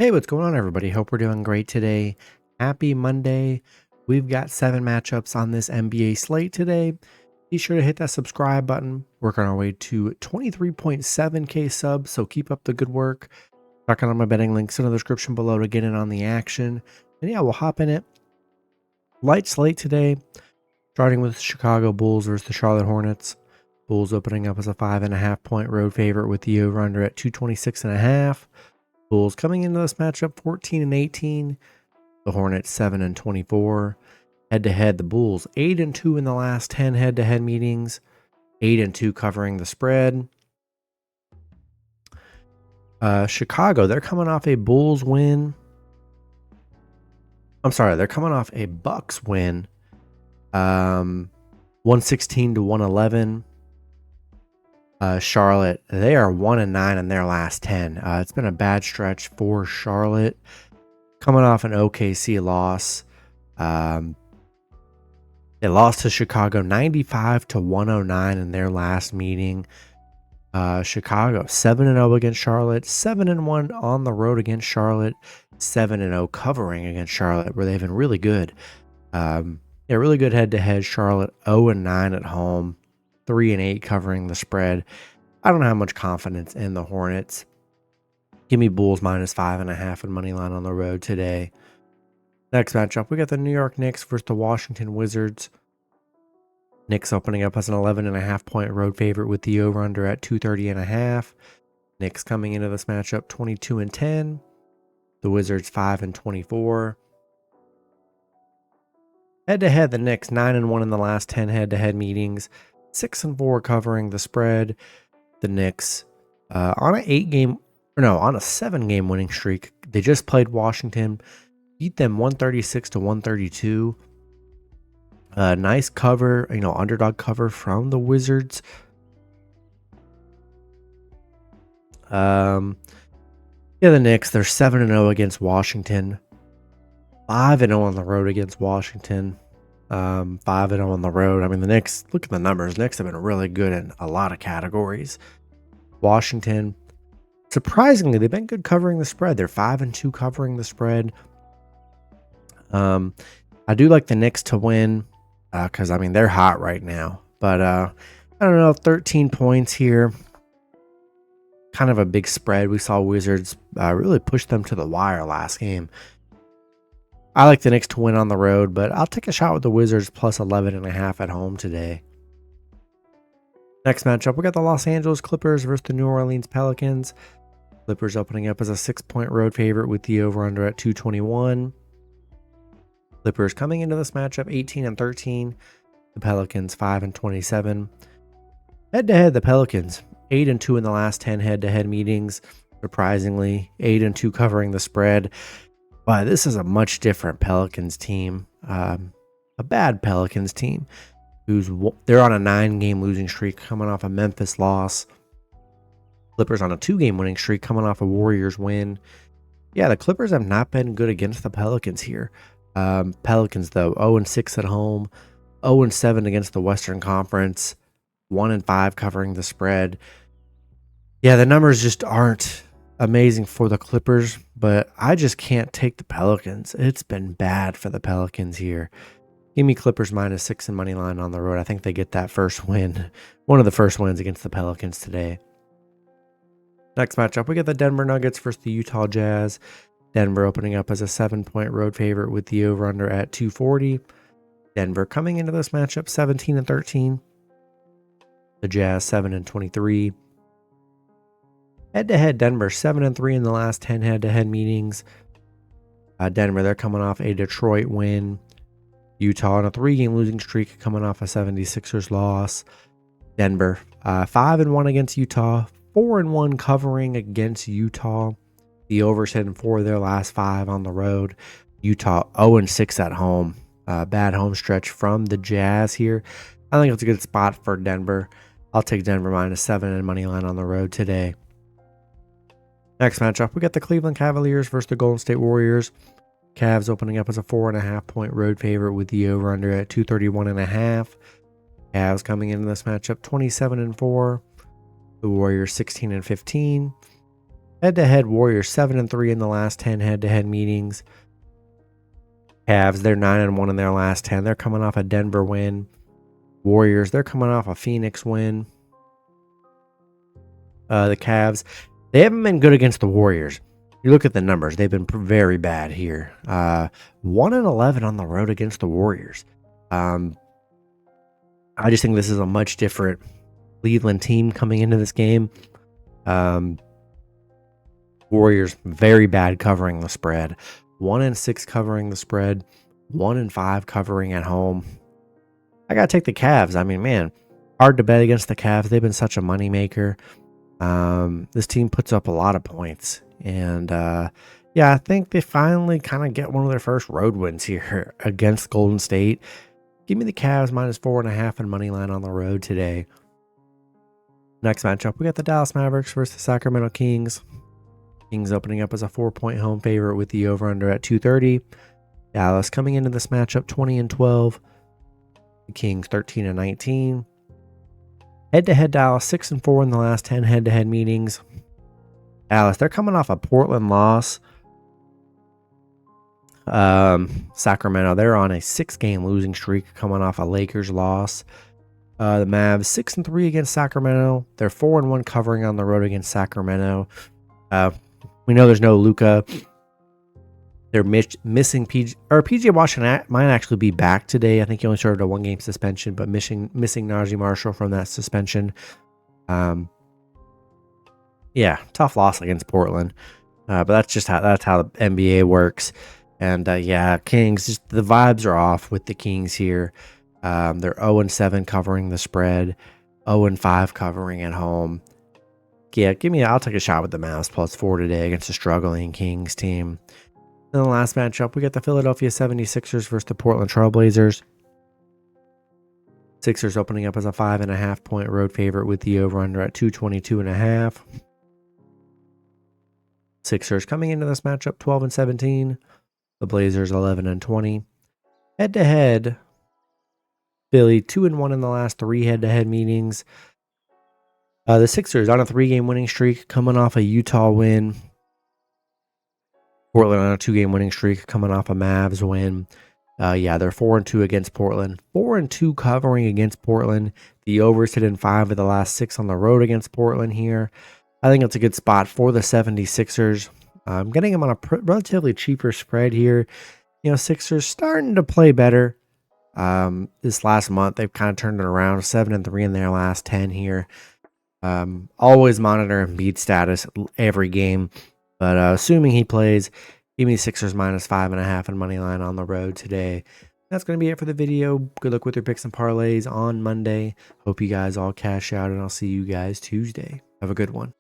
Hey, what's going on, everybody? Hope we're doing great today. Happy Monday. We've got 7 matchups on this NBA slate today. Be sure to hit that subscribe button. We're on our way to 23.7K subs, so keep up the good work. Check out my betting links in the description below to get in on the action. And yeah, we'll hop in it. Light slate today, starting with Chicago Bulls versus the Charlotte Hornets. Bulls opening up as a 5.5 point road favorite with the over-under at 226.5. Bulls coming into this matchup 14-18. The Hornets 7-24. Head-to-head, the Bulls 8-2 in the last 10 head-to-head meetings. 8-2 covering the spread. Chicago, they're coming off a Bulls win. I'm sorry, they're coming off a Bucks win. 116-111. Charlotte, they are 1-9 in their last 10. It's been a bad stretch for Charlotte. Coming off an OKC loss. They lost to Chicago 95-109 in their last meeting. Chicago 7-0 against Charlotte, 7-1 on the road against Charlotte, 7-0 covering against Charlotte, where they've been really good. Really good head-to-head. Charlotte 0-9 at home, 3-8 covering the spread. I don't have much confidence in the Hornets. Give me Bulls minus 5.5 and money line on the road today. Next matchup, we got the New York Knicks versus the Washington Wizards. Knicks opening up as an 11.5 point road favorite with the over-under at 230.5. Knicks coming into this matchup 22-10. The Wizards 5-24. Head-to-head, the Knicks 9-1 in the last 10 head-to-head meetings. 6-4 covering the spread. The Knicks on a 7-game winning streak. They just played Washington, beat them 136-132. Nice cover, underdog cover from the Wizards. The Knicks, they're 7-0 against Washington. 5-0 on the road against Washington. 5-0 on the road. I mean, the Knicks, look at the numbers. Knicks have been really good in a lot of categories. Washington, surprisingly, they've been good covering the spread. They're 5-2 covering the spread. I do like the Knicks to win because, they're hot right now. But I don't know, 13 points here. Kind of a big spread. We saw Wizards really push them to the wire last game. I like the Knicks to win on the road, but I'll take a shot with the Wizards plus 11.5 at home today. Next matchup, we got the Los Angeles Clippers versus the New Orleans Pelicans. Clippers opening up as a 6-point road favorite with the over-under at 221. Clippers coming into this matchup 18-13. The Pelicans 5-27. Head-to-head, the Pelicans 8-2 in the last 10 head-to-head meetings. Surprisingly, 8-2 covering the spread. But this is a much different Pelicans team. A bad Pelicans team. They're on a 9-game losing streak coming off a Memphis loss. Clippers on a 2-game winning streak coming off a Warriors win. Yeah, the Clippers have not been good against the Pelicans here. Pelicans, though, 0-6 at home, 0-7 against the Western Conference, 1-5 covering the spread. Yeah, the numbers just aren't amazing for the Clippers, but I just can't take the Pelicans. It's been bad for the Pelicans here. Give me Clippers minus 6 and money line on the road. I think they get that first win, one of the first wins against the Pelicans today. Next matchup, we get the Denver Nuggets versus the Utah Jazz. Denver opening up as a 7-point road favorite with the over-under at 240. Denver coming into this matchup 17-13. The Jazz 7-23. Head-to-head, Denver 7-3 in the last 10 head-to-head meetings. Denver, they're coming off a Detroit win. Utah on a 3-game losing streak coming off a 76ers loss. Denver 5-1 against Utah. 4-1 covering against Utah. The overs hitting 4 of their last 5 on the road. Utah 0-6 at home. Bad home stretch from the Jazz here. I think it's a good spot for Denver. I'll take Denver minus 7 and money line on the road today. Next matchup, we got the Cleveland Cavaliers versus the Golden State Warriors. Cavs opening up as a 4.5 point road favorite with the over-under at 231.5. Cavs coming into this matchup 27-4. The Warriors 16-15. Head-to-head Warriors 7-3 in the last 10 head-to-head meetings. Cavs, they're 9-1 in their last 10. They're coming off a Denver win. Warriors, they're coming off a Phoenix win. The Cavs, they haven't been good against the Warriors. You look at the numbers; they've been very bad here. 1-11 on the road against the Warriors. I just think this is a much different Cleveland team coming into this game. Warriors very bad covering the spread. 1-6 covering the spread. 1-5 covering at home. I gotta take the Cavs. I mean, man, hard to bet against the Cavs. They've been such a moneymaker. This team puts up a lot of points, and yeah, I think they finally kind of get one of their first road wins here against Golden State. Give me the Cavs -4.5 and money line on the road today. Next matchup, we got the Dallas Mavericks versus the Sacramento Kings. Kings opening up as a 4-point home favorite with the over/under at 230. Dallas coming into this matchup 20-12. The Kings 13-19. Head-to-head Dallas 6-4 in the last 10 head-to-head meetings. Dallas, they're coming off a Portland loss. Sacramento, they're on a 6-game losing streak coming off a Lakers loss. The Mavs 6-3 against Sacramento. They're 4-1 covering on the road against Sacramento. We know there's no Luka. They're missing PJ Washington might actually be back today. I think he only served a 1-game suspension, but missing Najee Marshall from that suspension. Yeah, tough loss against Portland. But that's how the NBA works. And yeah, Kings, just the vibes are off with the Kings here. They're 0-7 covering the spread, 0-5 covering at home. Yeah, I'll take a shot with the Mavs +4 today against a struggling Kings team. In the last matchup, we got the Philadelphia 76ers versus the Portland Trailblazers. Sixers opening up as a 5.5-point road favorite with the over/under at 222.5. Sixers coming into this matchup 12-17. The Blazers 11-20. Head-to-head, Philly 2-1 in the last 3 head-to-head meetings. The Sixers on a 3-game winning streak, coming off a Utah win. Portland on a 2-game winning streak, coming off a Mavs win. Yeah, they're 4-2 against Portland. 4-2 covering against Portland. The overs hit in 5 of the last 6 on the road against Portland here. I think it's a good spot for the 76ers. I'm getting them on a relatively cheaper spread here. You know, Sixers starting to play better. This last month, they've kind of turned it around. 7-3 in their last 10 here. Always monitor Embiid status every game. But assuming he plays, give me Sixers -5.5 and money line on the road today. That's going to be it for the video. Good luck with your picks and parlays on Monday. Hope you guys all cash out, and I'll see you guys Tuesday. Have a good one.